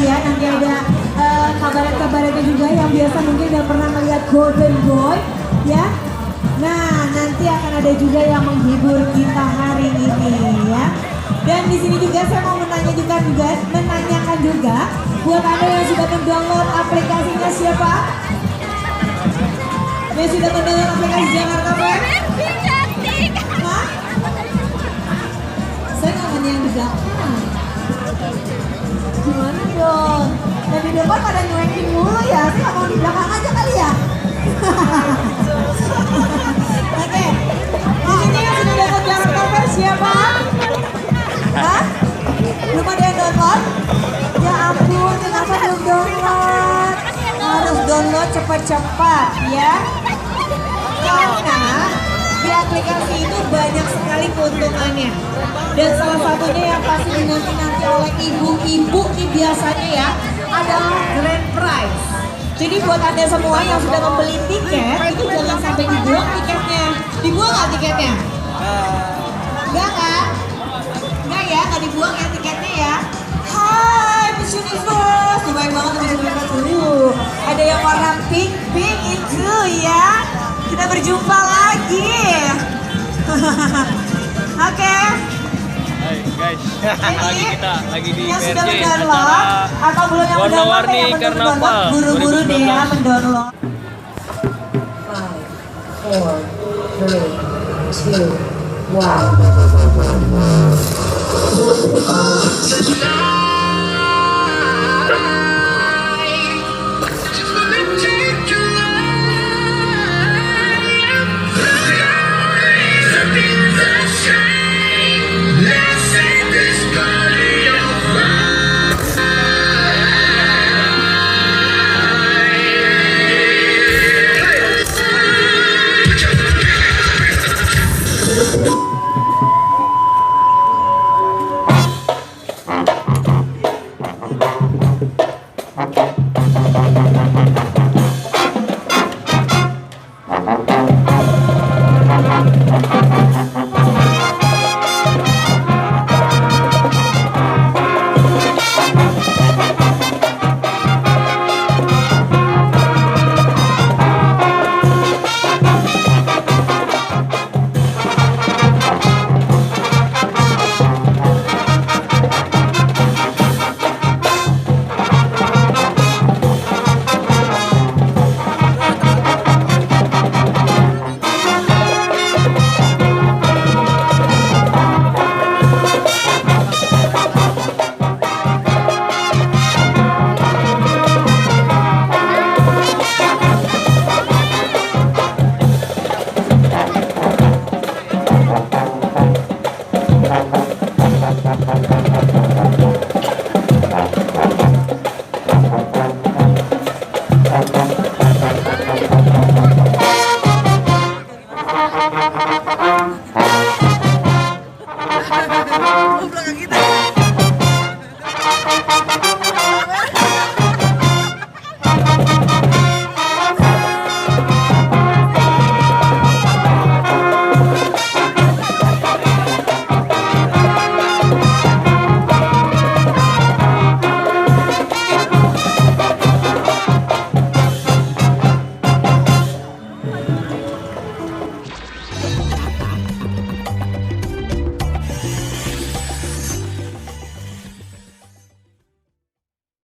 ya. Nanti ada kabaret-kabaretnya juga yang biasa mungkin udah pernah melihat Golden Boy ya. Nah, nanti akan ada juga yang menghibur kita hari ini ya. Dan di sini juga saya mau menanyakan juga buat Anda yang sudah mendownload aplikasinya siapa? Yang sudah mendownload aplikasi Jakarta Fair? Hah? Saya nggak yang di belakang. Gimana dong? Dan di depan pada nyuekin mulu ya. Saya nggak mau di belakang aja kali ya. Oke. Di sini yang sudah download Jakarta Fair siapa? Hah? Belum ada yang download? Ya ampun, kenapa belum download? Harus download cepat-cepat ya. Karena di aplikasi itu banyak sekali keuntungannya. Dan salah satunya yang pasti dinanti-nanti oleh ibu-ibu nih biasanya ya adalah grand prize. Jadi buat Anda semua yang sudah membeli tiket, itu jangan sampai dibuang tiketnya. Dibuang nggak tiketnya? Enggak kan? Enggak ya, nggak dibuang ya tiketnya ya. Hai Miss Universe, banyak banget Miss Universe. Ada yang warna pink itu ya. Kita berjumpa lagi. Oke. Hai guys, lagi di yang sudah PRJ mendownload atau belum yang warna-warni mendownload karnaval buru-buru deh ya 2019. mendownload. 5, 4, 3, 2, 1.